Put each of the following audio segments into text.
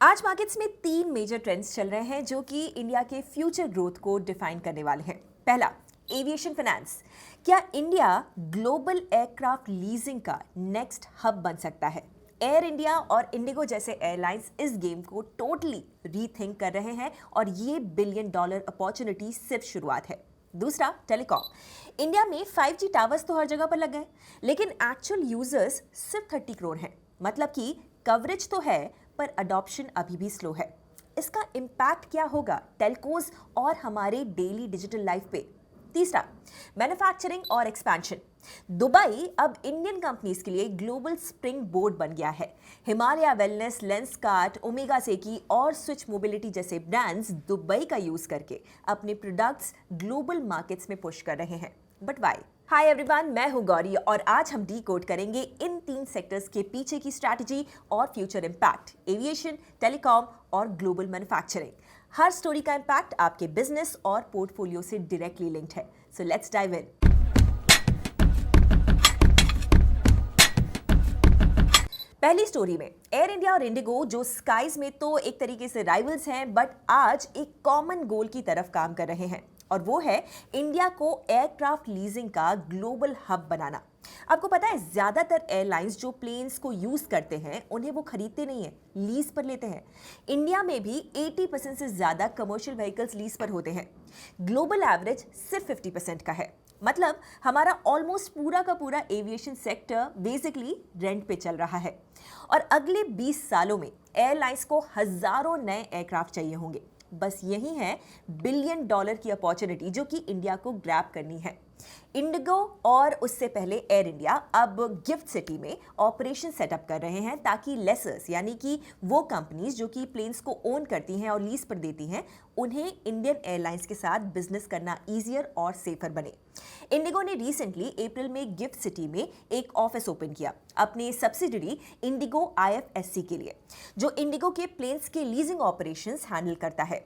आज मार्केट्स में तीन मेजर ट्रेंड्स चल रहे हैं जो कि इंडिया के फ्यूचर ग्रोथ को डिफाइन करने वाले हैं। पहला, एविएशन फाइनेंस। क्या इंडिया ग्लोबल एयरक्राफ्ट लीजिंग का नेक्स्ट हब बन सकता है? एयर इंडिया और इंडिगो जैसे एयरलाइंस इस गेम को टोटली रीथिंक कर रहे हैं और ये बिलियन डॉलर अपॉर्चुनिटी सिर्फ शुरुआत है। दूसरा, टेलीकॉम। इंडिया में 5G टावर्स तो हर जगह पर लग गए, लेकिन एक्चुअल यूजर्स सिर्फ 30 करोड़ हैं। मतलब कि कवरेज तो है पर अडॉप्शन अभी भी स्लो है। इसका इम्पैक्ट क्या होगा टेलकोज और हमारे डेली डिजिटल लाइफ पे? तीसरा, मैन्युफैक्चरिंग और एक्सपेंशन। दुबई अब इंडियन कंपनीज के लिए ग्लोबल स्प्रिंग बोर्ड बन गया है। हिमालय वेलनेस, लेंसकार्ट, ओमेगा सेकी और स्विच मोबिलिटी जैसे ब्रांड्स दुबई का यूज करके अपने प्रोडक्ट्स ग्लोबल मार्केट्स में पुश कर रहे हैं। But why? हाय एवरीवन, मैं हूं गौरी और आज हम डीकोड करेंगे इन तीन सेक्टर्स के पीछे की स्ट्रैटेजी और फ्यूचर इम्पैक्ट, एविएशन, टेलीकॉम और ग्लोबल मैन्युफैक्चरिंग। हर स्टोरी का इम्पैक्ट आपके बिजनेस और पोर्टफोलियो से डायरेक्टली लिंक्ड है। So let's dive in. पहली स्टोरी में एयर इंडिया और इंडिगो, जो स्काइज में तो एक तरीके से राइवल्स हैं, बट आज एक कॉमन गोल की तरफ काम कर रहे हैं और वो है इंडिया को एयरक्राफ्ट लीजिंग का ग्लोबल हब बनाना। आपको पता है, ज्यादातर एयरलाइंस जो प्लेन्स को यूज करते हैं उन्हें वो खरीदते नहीं है, लीज पर लेते हैं। इंडिया में भी 80% से ज्यादा कमर्शियल व्हीकल्स लीज पर होते हैं। ग्लोबल एवरेज सिर्फ 50% का है। मतलब हमारा ऑलमोस्ट पूरा का पूरा एविएशन सेक्टर बेसिकली रेंट पे चल रहा है और अगले 20 सालों में एयरलाइंस को हजारों नए एयरक्राफ्ट चाहिए होंगे। बस यही है बिलियन डॉलर की अपॉर्चुनिटी जो कि इंडिया को ग्रैब करनी है। इंडिगो और उससे पहले एयर इंडिया अब गिफ्ट सिटी में ऑपरेशन सेटअप कर रहे हैं ताकि लेसर्स यानी कि वो कंपनीज जो कि प्लेन्स को ओन करती हैं और लीज पर देती हैं, उन्हें इंडियन एयरलाइंस के साथ बिजनेस करना ईजियर और सेफर बने। इंडिगो ने रिसेंटली अप्रैल में गिफ्ट सिटी में एक ऑफिस ओपन किया अपने सब्सिडरी इंडिगो IFSC के लिए, जो इंडिगो के प्लेन्स के लीजिंग ऑपरेशंस हैंडल करता है।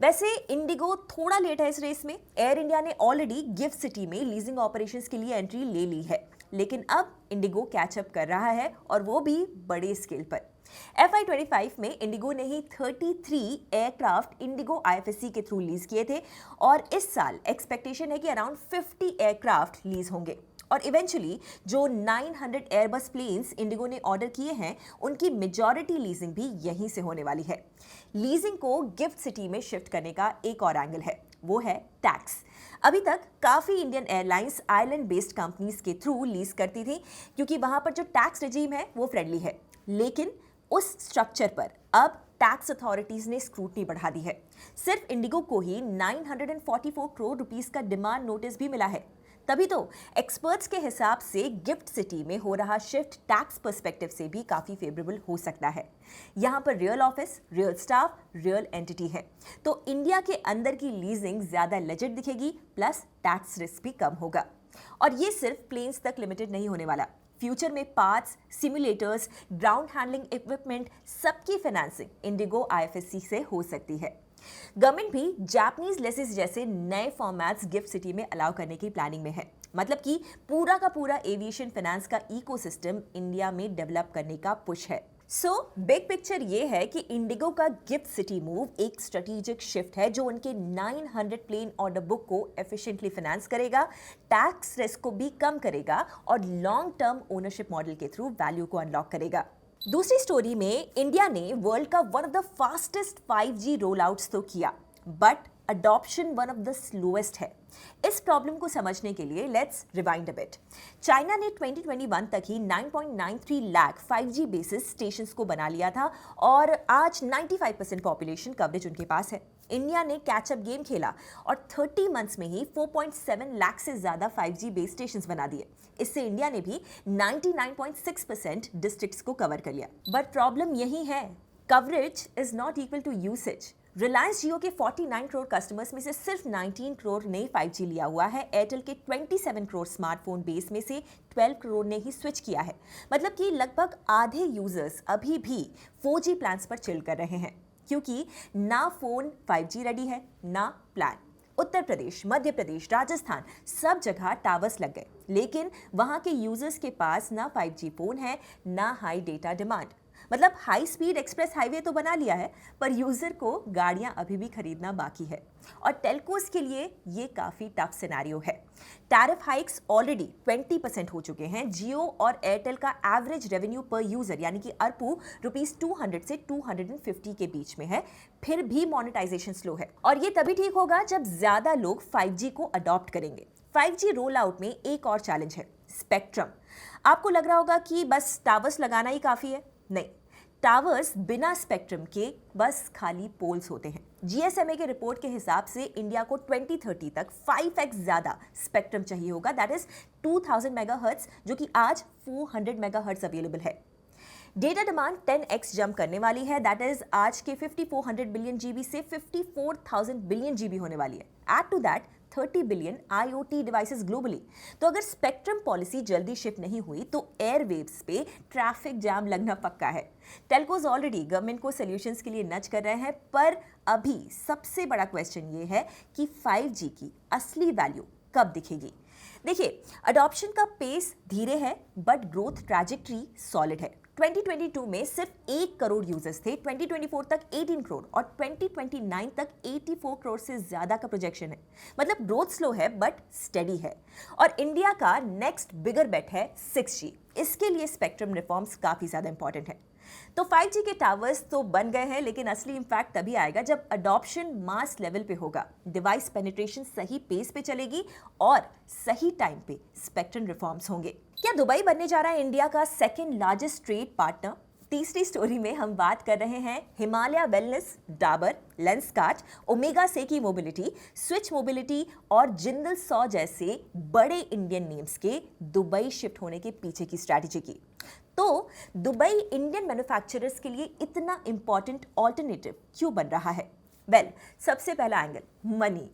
वैसे इंडिगो थोड़ा लेट है इस रेस में। एयर इंडिया ने ऑलरेडी गिफ्ट सिटी में लीजिंग ऑपरेशंस के लिए एंट्री ले ली है, लेकिन अब इंडिगो कैचअप कर रहा है और वो भी बड़े स्केल पर। FY25 में इंडिगो ने ही 33 एयरक्राफ्ट इंडिगो IFSC के थ्रू लीज किए थे और इस साल एक्सपेक्टेशन है कि अराउंड 50 एयरक्राफ्ट लीज होंगे और इवेंचुअली जो 900 एयरबस प्लेन्स इंडिगो ने ऑर्डर किए हैं उनकी मेजॉरिटी लीजिंग भी यहीं से होने वाली है। लीजिंग को गिफ्ट सिटी में शिफ्ट करने का एक और एंगल है, वो है टैक्स। अभी तक काफी Indian airlines island based companies के थ्रू लीज करती थी क्योंकि वहां पर जो टैक्स रेजीम है वो फ्रेंडली है, लेकिन उस स्ट्रक्चर पर अब टैक्स अथॉरिटीज ने स्क्रूटनी बढ़ा दी है। सिर्फ इंडिगो को ही 944 करोड़ रुपीस का डिमांड नोटिस भी मिला है। तभी तो एक्सपर्ट्स के हिसाब से गिफ्ट सिटी में हो रहा शिफ्ट टैक्स पर्सपेक्टिव से भी काफी फेवरेबल हो सकता है। यहां पर real office, real staff, real entity है, तो इंडिया के अंदर की लीजिंग ज्यादा लेजिट दिखेगी, प्लस टैक्स रिस्क भी कम होगा। और ये सिर्फ प्लेन्स तक लिमिटेड नहीं होने वाला। फ्यूचर में parts, simulators, ground handling equipment, सबकी फाइनेंसिंग इंडिगो IFSC से हो सकती है। गवर्नमेंट भी जापानीज लेसेस जैसे नए फॉर्मेट्स गिफ्ट सिटी में अलाउ करने की प्लानिंग में है। मतलब कि पूरा का पूरा एविएशन फाइनेंस का इकोसिस्टम इंडिया में डेवलप करने का पुश है। सो बिग पिक्चर ये है कि इंडिगो का गिफ्ट सिटी मूव एक स्ट्रेटेजिक शिफ्ट है जो उनके 900 प्लेन ऑर्डर बुक को एफिशिएंटली फाइनेंस करेगा, टैक्स रिस्क को भी कम करेगा और लॉन्ग टर्म ओनरशिप मॉडल के थ्रू वैल्यू को अनलॉक करेगा। दूसरी स्टोरी में इंडिया ने वर्ल्ड का one of the fastest 5G rollouts तो किया, but adoption one of the slowest है। इस प्रॉब्लम को समझने के लिए let's rewind a bit. China ने 2021 तक ही 9.93 लाख 5G बेसिस स्टेशंस को बना लिया था और आज 95% पॉपुलेशन कवरेज उनके पास है। इंडिया ने कैचअप गेम खेला और 30 मंथ्स में ही 4.7 लाख से ज्यादा 5G बेस स्टेशंस बना दिए। इससे इंडिया ने भी 99.6% डिस्ट्रिक्ट्स को कवर कर लिया। बट प्रॉब्लम यही है, coverage is not equal to usage. Reliance Jio के 49 करोड़ कस्टमर्स में से सिर्फ 19 करोड़ ने 5G लिया हुआ है। एयरटेल के 27 करोड़ स्मार्टफोन बेस में से 12 करोड़ ने ही स्विच किया है। मतलब कि लगभग आधे यूजर्स अभी भी 4G प्लान्स पर चिल कर रहे हैं क्योंकि ना फोन 5G रेडी है ना प्लान। उत्तर प्रदेश, मध्य प्रदेश, राजस्थान सब जगह टावर्स लग गए, लेकिन वहां के यूजर्स के पास ना 5G फोन है ना हाई डेटा डिमांड। मतलब हाई स्पीड एक्सप्रेस हाईवे तो बना लिया है, पर यूजर को गाड़ियां अभी भी खरीदना बाकी है। और टेलकोस के लिए ये काफी टफ सिनेरियो है। टैरिफ हाइक्स ऑलरेडी 20% हो चुके हैं। जियो और एयरटेल का एवरेज रेवेन्यू पर यूजर यानी कि ARPU ₹200 से 250 के बीच में है, फिर भी मोनेटाइजेशन स्लो है। और ये तभी ठीक होगा जब ज्यादा लोग 5G को अडॉप्ट करेंगे। 5G रोल आउट में एक और चैलेंज है, स्पेक्ट्रम। आपको लग रहा होगा कि बस टावर्स लगाना ही काफी है। नहीं, टावर्स बिना स्पेक्ट्रम के बस खाली पोल्स होते हैं। GSMA के रिपोर्ट के हिसाब से इंडिया को 2030 तक 5x ज्यादा स्पेक्ट्रम चाहिए होगा, दैट इज 2000 मेगाहर्ट्ज, जो कि आज 400 मेगाहर्ट्ज अवेलेबल है। डेटा डिमांड 10x जंप करने वाली है, दैट इज आज के 5400 बिलियन जीबी से 54,000 बिलियन जीबी होने वाली है। Add to that 30 billion IoT devices globally. तो अगर स्पेक्ट्रम पॉलिसी जल्दी शिफ्ट नहीं हुई तो एयरवेव्स पे ट्रैफिक जैम लगना पक्का है। टेलकोज ऑलरेडी गवर्नमेंट को सॉल्यूशंस के लिए नच कर रहे हैं, पर अभी सबसे बड़ा क्वेश्चन ये है कि 5G की असली वैल्यू कब दिखेगी। देखिए, अडॉप्शन का पेस धीरे है बट ग्रोथ ट्रैजेक्टरी सॉलिड है। 2022 में सिर्फ 1 करोड़ यूजर्स थे, 2024 तक 18 करोड़ और 2029 तक 84 करोड़ से ज्यादा का प्रोजेक्शन है। मतलब ग्रोथ स्लो है बट स्टेडी है। और इंडिया का नेक्स्ट बिगर बेट है 6G। इसके लिए स्पेक्ट्रम रिफॉर्म्स काफी ज्यादा इंपॉर्टेंट है। तो 5G के टावर्स तो बन गए हैं, लेकिन असली इंपैक्ट तभी आएगा जब अडॉप्शन मास लेवल पे होगा, डिवाइस पेनिट्रेशन सही पेस पे चलेगी और सही टाइम पे स्पेक्ट्रम रिफॉर्म्स होंगे। क्या दुबई बनने जा रहा है इंडिया का सेकंड लार्जेस्ट ट्रेड पार्टनर? तीसरी स्टोरी में हम बात कर रहे हैं हिमालय वेलनेस, डाबर, लेंसकार्ट, ओमेगा सेकी मोबिलिटी, स्विच मोबिलिटी और जिंदल सॉ जैसे बड़े इंडियन नेम्स के दुबई शिफ्ट होने के पीछे की स्ट्रैटेजी की। तो दुबई इंडियन मैन्युफैक्चरर्स के लिए इतना इंपॉर्टेंट ऑल्टरनेटिव क्यों बन रहा है? सबसे पहला एंगल, मनी।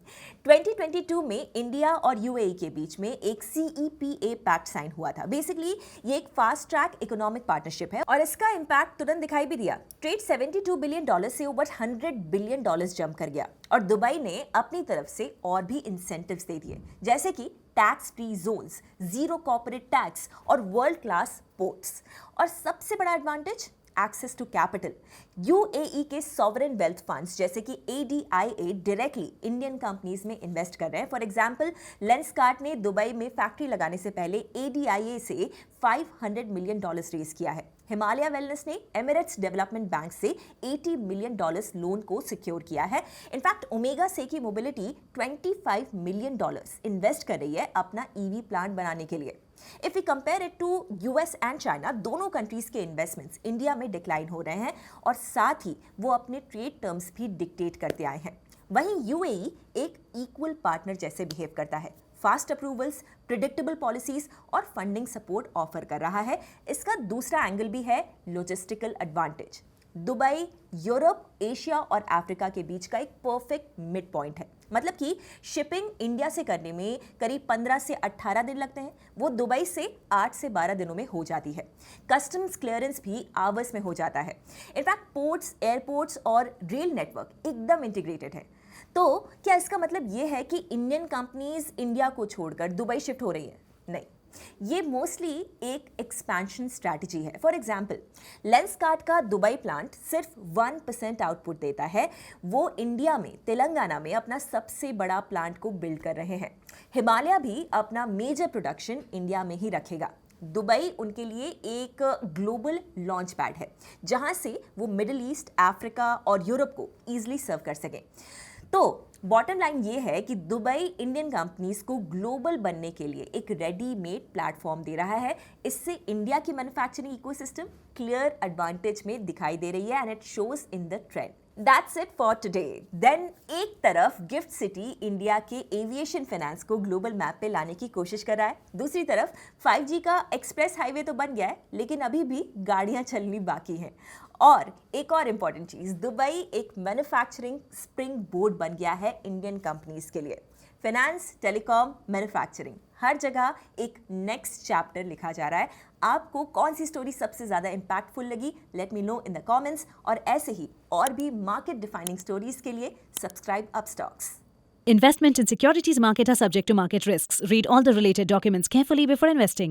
2022 में इंडिया और UAE के बीच में एक CEPA पैक्ट साइन हुआ था। बेसिकली ये एक फास्ट ट्रैक इकोनॉमिक पार्टनरशिप है और इसका इंपैक्ट तुरंत दिखाई भी दिया। ट्रेड $72 बिलियन से ओवर $100 बिलियन जंप कर गया और दुबई ने अपनी तरफ से और भी इंसेंटिव्स दे दिए, जैसे कि tax free zones, zero corporate tax और वर्ल्ड क्लास पोर्ट्स। और सबसे बड़ा advantage, access to capital. UAE के सॉवरेन वेल्थ फंड्स जैसे कि ADIA डायरेक्टली इंडियन कंपनीज में इन्वेस्ट कर रहे हैं। फॉर एग्जांपल, लेंसकार्ट ने दुबई में फैक्ट्री लगाने से पहले ADIA से $500 मिलियन रेज किया है। हिमालय वेलनेस ने एमिरेट्स डेवलपमेंट बैंक से $80 मिलियन लोन को सिक्योर किया है। इनफैक्ट ओमेगा सेकी मोबिलिटी $25 मिलियन इन्वेस्ट कर रही है अपना EV प्लांट बनाने के लिए। If we compare it to US and China, दोनों कंट्रीज के इन्वेस्टमेंट्स इंडिया में डिक्लाइन हो रहे हैं और साथ ही वो अपने ट्रेड टर्म्स भी डिक्टेट करते आए हैं। वहीं UAE एक इक्वल पार्टनर जैसे बिहेव करता है, फास्ट अप्रूवल्स, प्रिडिक्टेबल पॉलिसीज और फंडिंग सपोर्ट ऑफर कर रहा है। इसका दूसरा एंगल भी है लोजिस्टिकल एडवांटेज। दुबई यूरोप, एशिया और अफ्रीका के बीच का एक परफेक्ट मिड पॉइंट है। मतलब कि शिपिंग इंडिया से करने में करीब 15 से 18 दिन लगते हैं, वो दुबई से 8 से 12 दिनों में हो जाती है। कस्टम्स क्लियरेंस भी आवर्स में हो जाता है। इनफैक्ट पोर्ट्स, एयरपोर्ट्स और रेल नेटवर्क एकदम इंटीग्रेटेड है। तो क्या इसका मतलब ये है कि इंडियन कंपनीज इंडिया को छोड़कर दुबई शिफ्ट हो रही है? नहीं, ये मोस्टली एक एक्सपेंशन स्ट्रैटेजी है। फॉर एग्जाम्पल, लेंसकार्ट का दुबई प्लांट सिर्फ 1% आउटपुट देता है। वो इंडिया में तेलंगाना में अपना सबसे बड़ा प्लांट को बिल्ड कर रहे हैं। हिमालय भी अपना मेजर प्रोडक्शन इंडिया में ही रखेगा। दुबई उनके लिए एक ग्लोबल लॉन्च पैड है, जहां से वो मिडिल ईस्ट, अफ्रीका और यूरोप को ईजिली सर्व कर सकें। तो बॉटम लाइन ये है कि दुबई इंडियन कंपनीज को ग्लोबल बनने के लिए एक रेडीमेड प्लेटफॉर्म दे रहा है। इससे इंडिया की मैन्युफैक्चरिंग इकोसिस्टम क्लियर एडवांटेज में दिखाई दे रही है and it shows in the trend. That's it for today. Then एक तरफ गिफ्ट सिटी इंडिया के एविएशन फाइनेंस को ग्लोबल मैप पे लाने की कोशिश कर रहा है, दूसरी तरफ 5G का एक्सप्रेस हाईवे तो बन गया है, लेकिन अभी भी गाड़ियां चलनी बाकी हैं। और एक और इंपॉर्टेंट चीज, दुबई एक मैन्युफैक्चरिंग स्प्रिंग बोर्ड बन गया है इंडियन कंपनीज के लिए। फाइनेंस, टेलीकॉम, मैन्युफैक्चरिंग, हर जगह एक नेक्स्ट चैप्टर लिखा जा रहा है। आपको कौन सी स्टोरी सबसे ज्यादा इंपैक्टफुल लगी? Let me know in the comments. और ऐसे ही और भी मार्केट डिफाइनिंग स्टोरीज के लिए subscribe Upstox. Investment in securities market are subject to market risks. Read all the related documents carefully before investing.